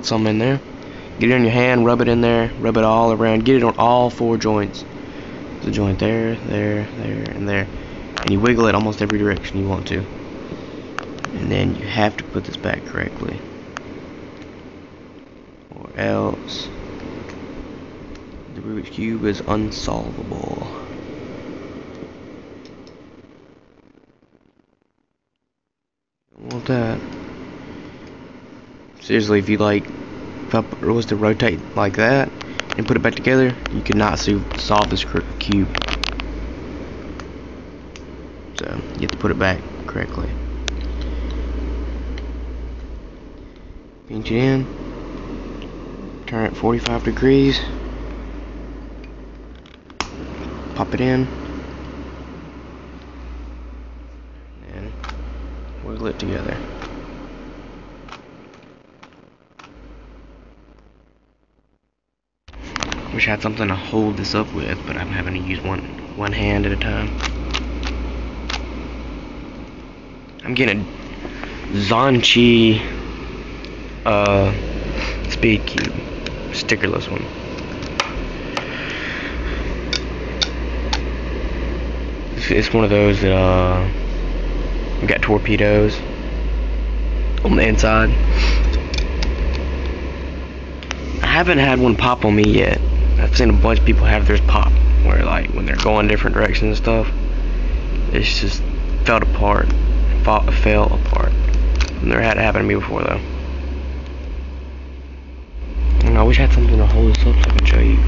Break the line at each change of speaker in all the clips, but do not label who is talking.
put some in there. Get it in your hand, rub it in there, rub it all around, get it on all 4 joints. The joint there, there, there, and there. And you wiggle it almost every direction you want to. And then you have to put this back correctly, or else the Rubik's Cube is unsolvable. Don't want that. Seriously, if I was to rotate like that and put it back together, you could not solve this cube. So you have to put it back correctly. Pinch it in, turn it 45 degrees, pop it in, and wiggle it together. Wish I had something to hold this up with, but I'm having to use one hand at a time. I'm getting a Zonchi speed cube, stickerless one. It's one of those that got torpedoes on the inside. I haven't had one pop on me yet. I've seen a bunch of people have theirs pop, where like when they're going different directions and stuff, it's just fell apart. Never had it happen to me before though. And I wish I had something to hold this up so I could show you.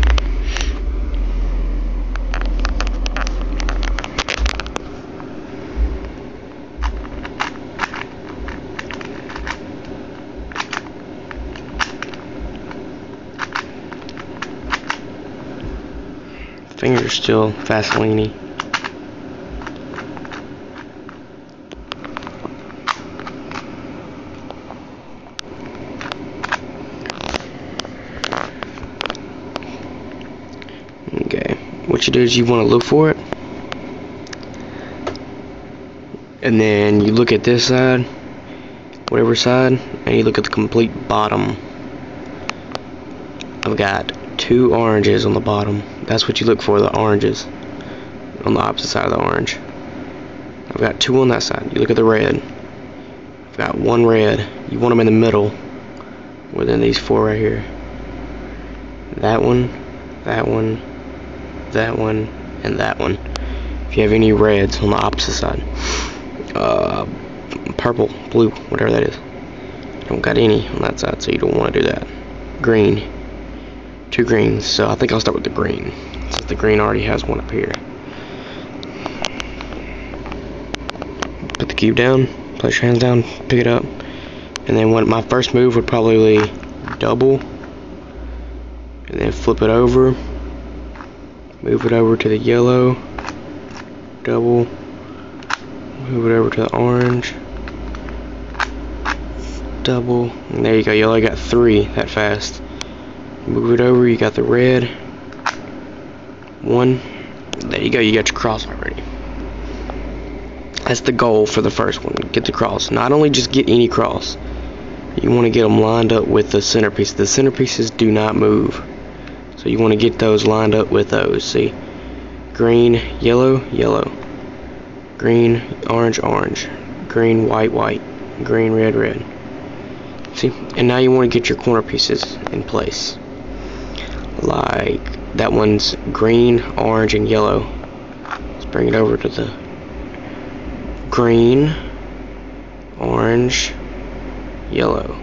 Finger's still Vaseline-y. Okay, what you do is you want to look for it, and then you look at this side, whatever side, and you look at the complete bottom. I've got 2 oranges on the bottom. That's what you look for, the oranges on the opposite side of the orange. I've got 2 on that side. You look at the red. I've got 1 red. You want them in the middle, within these 4 right here. That one, that one, that one, and that one. If you have any reds on the opposite side, purple, blue, whatever that is. Don't got any on that side, so you don't want to do that. Green. 2 greens, so I think I'll start with the green, since the green already has one up here. Put the cube down, place your hands down, pick it up, and then my first move would probably be double, and then flip it over, move it over to the yellow, double, move it over to the orange, double, and there you go. You only got 3 that fast. Move it over, you got the red. 1. There you go, you got your cross already. That's the goal for the first one. Get the cross. Not only just get any cross, you want to get them lined up with the centerpiece. The centerpieces do not move, so you want to get those lined up with those. See, green, yellow, yellow, green, orange, orange, green, white, white, green, red, red. See, and now you want to get your corner pieces in place. Like that one's green, orange, and yellow. Let's bring it over to the green, orange, yellow.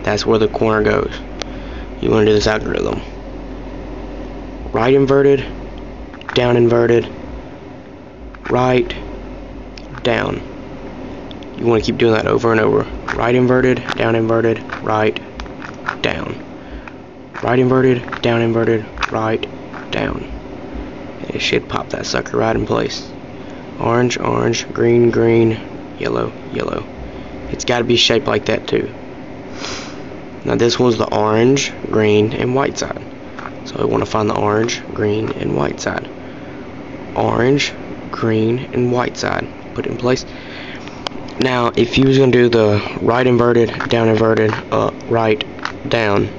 That's where the corner goes. You want to do this algorithm. Right inverted, down inverted, right, down. You want to keep doing that over and over. Right inverted, right, down. Right inverted, right, down. And it should pop that sucker right in place. Orange, orange, green, green, yellow, yellow. It's got to be shaped like that too. Now this was the orange, green, and white side. So I want to find the orange, green, and white side. Orange, green, and white side. Put it in place. Now, if you was going to do the right inverted, down inverted, up, right, down,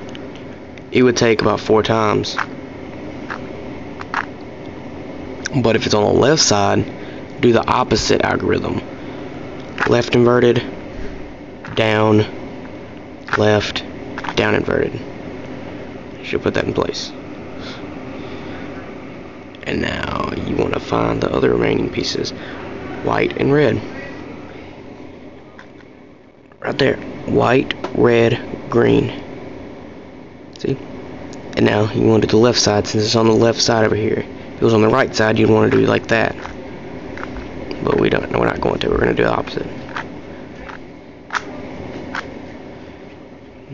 it would take about 4 times. But if it's on the left side, do the opposite algorithm. Left inverted, down, left, down inverted. Should put that in place. And now you want to find the other remaining pieces, white and red. Right there, white, red, green. See? And now you want to do the left side, since it's on the left side over here. If it was on the right side, you'd want to do it like that. But we don't. No, we're not going to. We're going to do the opposite.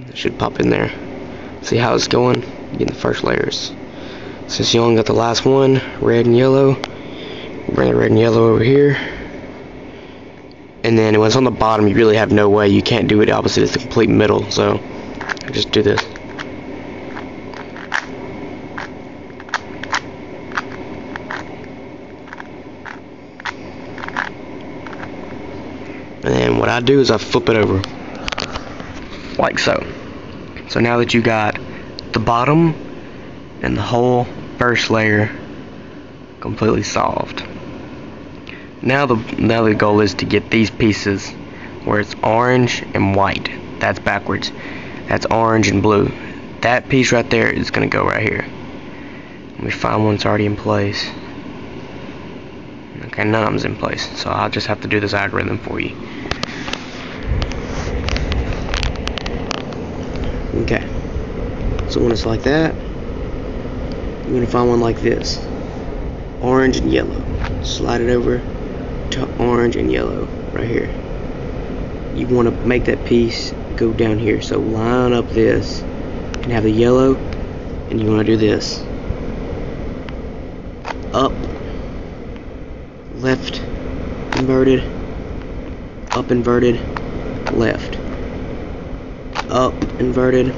It should pop in there. See how it's going? Getting the first layers. Since you only got the last one, red and yellow, bring the red and yellow over here. And then when it's on the bottom, you really have no way. You can't do it opposite. It's the complete middle. So just do this. And then what I do is I flip it over, like so. So now that you got the bottom and the whole first layer completely solved. Now the goal is to get these pieces where it's orange and white. That's backwards. That's orange and blue. That piece right there is going to go right here. Let me find one that's already in place. Okay, none of them's in place, so I'll just have to do this algorithm for you. Okay, so when it's like that, you're going to find one like this. Orange and yellow. Slide it over to orange and yellow right here. You want to make that piece go down here. So line up this and have the yellow, and you want to do this. Up, left, inverted, up, inverted, left, up, inverted,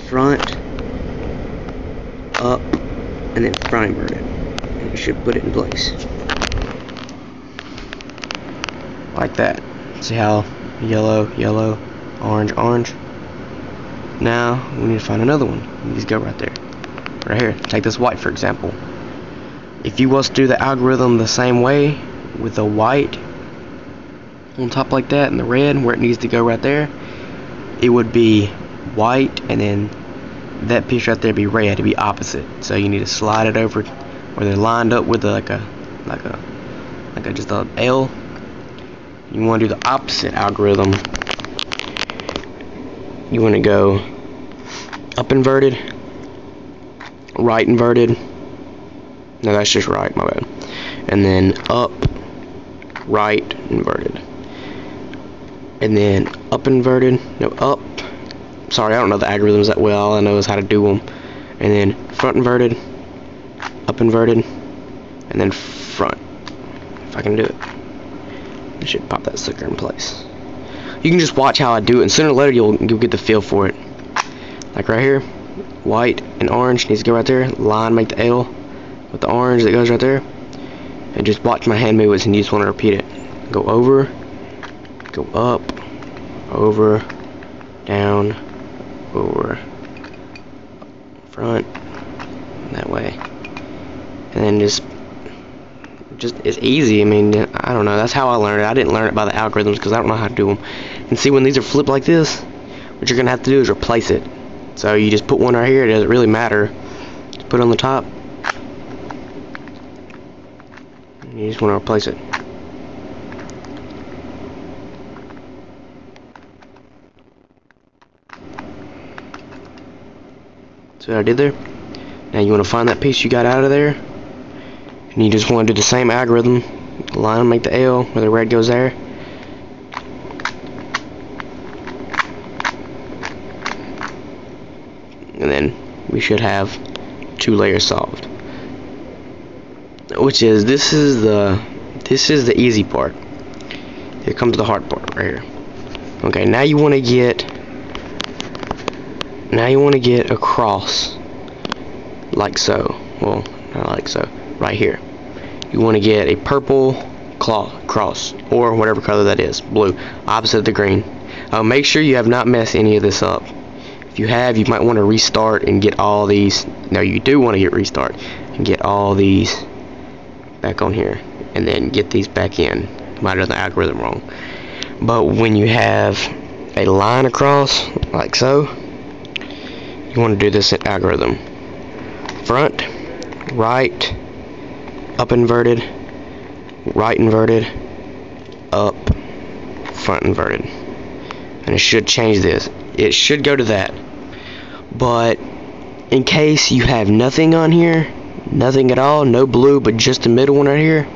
front, up, and then front inverted. And you should put it in place. Like that. See how yellow, yellow, orange, orange? Now we need to find another one. You just go right there. Right here. Take this white for example. If you was to do the algorithm the same way with the white on top like that and the red where it needs to go right there, it would be white and then that piece right there be red. It'd be opposite. So you need to slide it over where they're lined up with like a just a L. You want to do the opposite algorithm. You want to go up inverted, right inverted. No, that's just right, my bad. And then up, right, inverted. And then up inverted, no, up. Sorry, I don't know the algorithms that well. All I know is how to do them. And then front inverted, up inverted, and then front. If I can do it. I should pop that sucker in place. You can just watch how I do it, and sooner or later you'll get the feel for it. Like right here, white and orange needs to go right there. Line, make the L with the orange that goes right there. And just watch my hand movements, and you just want to repeat it. Go over, go up, over, down, over, front, that way. And then just it's easy. I mean, I don't know, that's how I learned it. I didn't learn it by the algorithms because I don't know how to do them. And see, when these are flipped like this, what you're gonna have to do is replace it. So you just put one right here. It doesn't really matter. Just put it on the top. And you just want to replace it. See what I did there? Now you want to find that piece you got out of there. And you just want to do the same algorithm. Line, make the L where the red goes there. And then we should have 2 layers solved. Which is this is the easy part. Here comes the hard part right here. Okay, now you want to get across like so. Well, not like so. Right here. You want to get a purple cross or whatever color that is, blue, opposite of the green. Make sure you have not messed any of this up. If you have, you might want to restart and get all these. No, you do want to hit restart and get all these back on here, and then get these back in. Might have done the algorithm wrong. But when you have a line across like so, you want to do this algorithm: front, right, up inverted, right inverted, up, front inverted. And it should change this. It should go to that. But in case you have nothing on here, nothing at all, no blue, but just the middle one right here,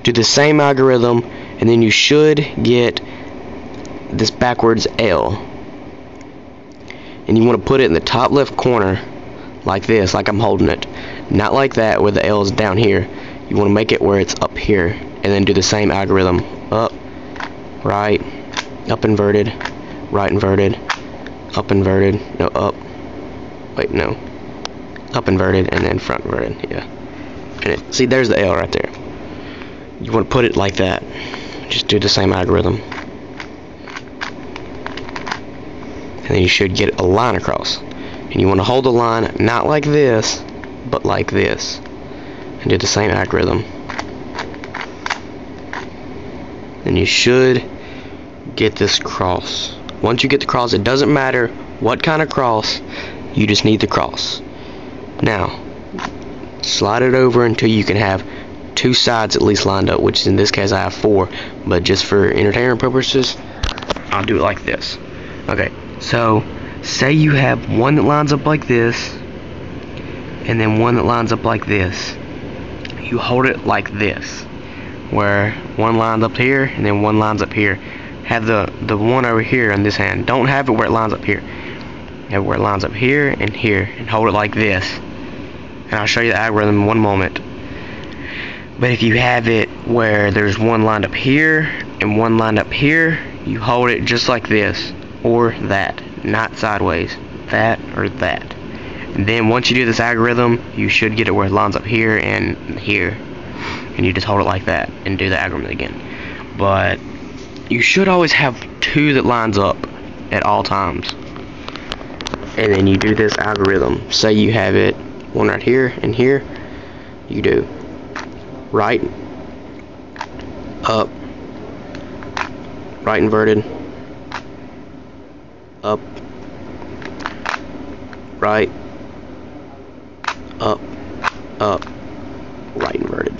do the same algorithm, and then you should get this backwards L. And you want to put it in the top left corner like this, like I'm holding it. Not like that where the L is down here. You want to make it where it's up here, and then do the same algorithm: up, right, up inverted, right inverted, up inverted, no, up, wait, no, up inverted, and then front inverted. Yeah. And see, there's the L right there. You want to put it like that. Just do the same algorithm, and then you should get a line across. And you want to hold the line not like this, but like this, and do the same algorithm. And you should get this cross. Once you get the cross, it doesn't matter what kind of cross, you just need the cross. Now, slide it over until you can have two sides at least lined up, which in this case I have 4, but just for entertainment purposes, I'll do it like this. Okay, so say you have one that lines up like this, and then one that lines up like this. You hold it like this, where one lines up here and then one lines up here. Have the one over here on this hand. Don't have it where it lines up here. Have it where it lines up here, and hold it like this. And I'll show you the algorithm in one moment. But if you have it where there's one lined up here and one lined up here, you hold it just like this, or that, not sideways, that or that. And then once you do this algorithm, you should get it where it lines up here and here, and you just hold it like that and do the algorithm again. But you should always have 2 that lines up at all times. And then you do this algorithm. Say you have it one right here and here, you do right, up, right inverted, up, right, up, right inverted.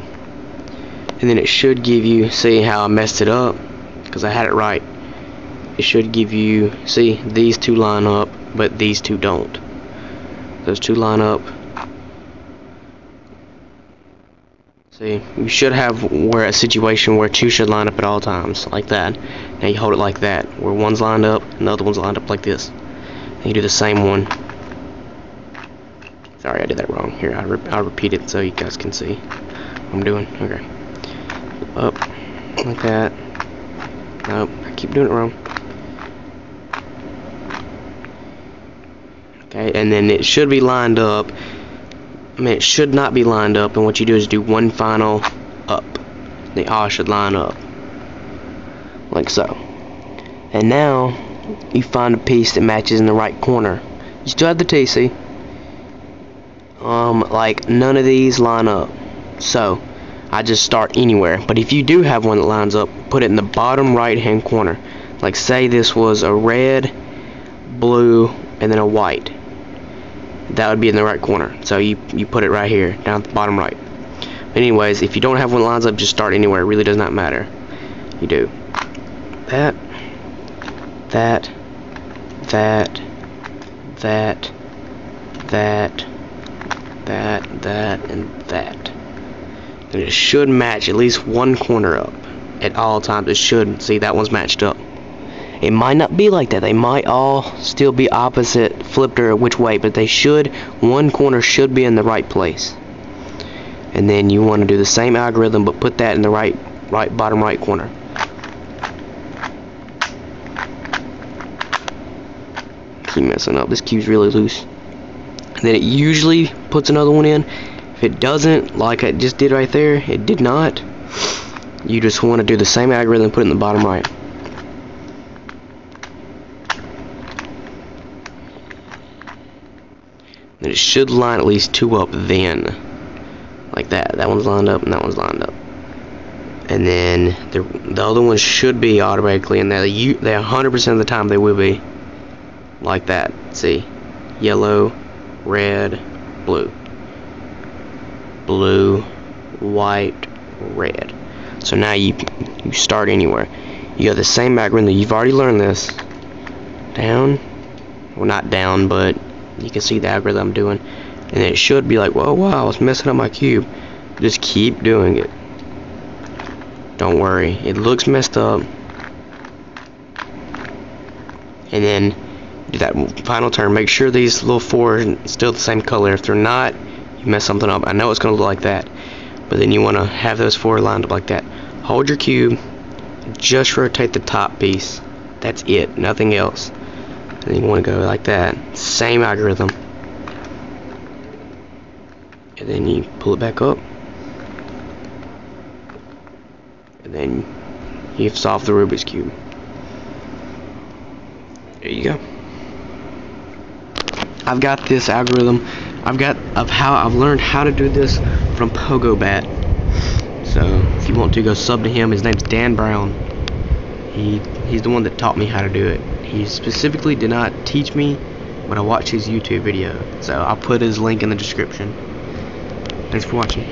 And then it should give you, see how I messed it up because I had it right. It should give you, see, these 2 line up, but these 2 don't. Those 2 line up. See, you should have where a situation where 2 should line up at all times, like that. Now you hold it like that, where one's lined up and the other one's lined up like this. And you do the same one. Sorry, I did that wrong. Here, I'll repeat it so you guys can see what I'm doing. Okay. Up, like that. Nope, I keep doing it wrong. Okay, and then it should be lined up. I mean, it should not be lined up, and what you do is do one final up. They all should line up. Like so. And now, you find a piece that matches in the right corner. You still have the TC. Like, none of these line up. So, I just start anywhere. But if you do have one that lines up, put it in the bottom right hand corner. Like, say this was a red, blue, and then a white. That would be in the right corner. So you put it right here, down at the bottom right. But anyways, if you don't have one that lines up, just start anywhere. It really does not matter. You do that, that, that, that, that, that, and that. And it should match at least one corner up at all times. It should. See, that one's matched up. It might not be like that. They might all still be opposite, flipped or which way, but they should, one corner should be in the right place. And then you want to do the same algorithm, but put that in the right bottom right corner. Keep messing up. This cube's really loose. And then it usually puts another one in. If it doesn't, like I just did right there, it did not. You just want to do the same algorithm, put it in the bottom right. And it should line at least 2 up then. Like that. That one's lined up and that one's lined up. And then the other one should be automatically in there. They 100% of the time they will be. Like that. See? Yellow, red, blue. Blue, white, red. So now you start anywhere. You got the same algorithm. You've already learned this. Down. Well, not down, but you can see the algorithm I'm doing. And it should be like, whoa, wow, it's messing up my cube. Just keep doing it. Don't worry. It looks messed up. And then do that final turn. Make sure these little 4 are still the same color. If they're not, you mess something up. I know it's going to look like that. But then you want to have those 4 lined up like that. Hold your cube. Just rotate the top piece. That's it. Nothing else. And you want to go like that. Same algorithm. And then you pull it back up. And then you've solved the Rubik's Cube. There you go. I've got this algorithm. I've learned how to do this from Pogo Bat. So if you want to, go sub to him. His name's Dan Brown. He's the one that taught me how to do it. He specifically did not teach me, but I watched his YouTube video. So I'll put his link in the description. Thanks for watching.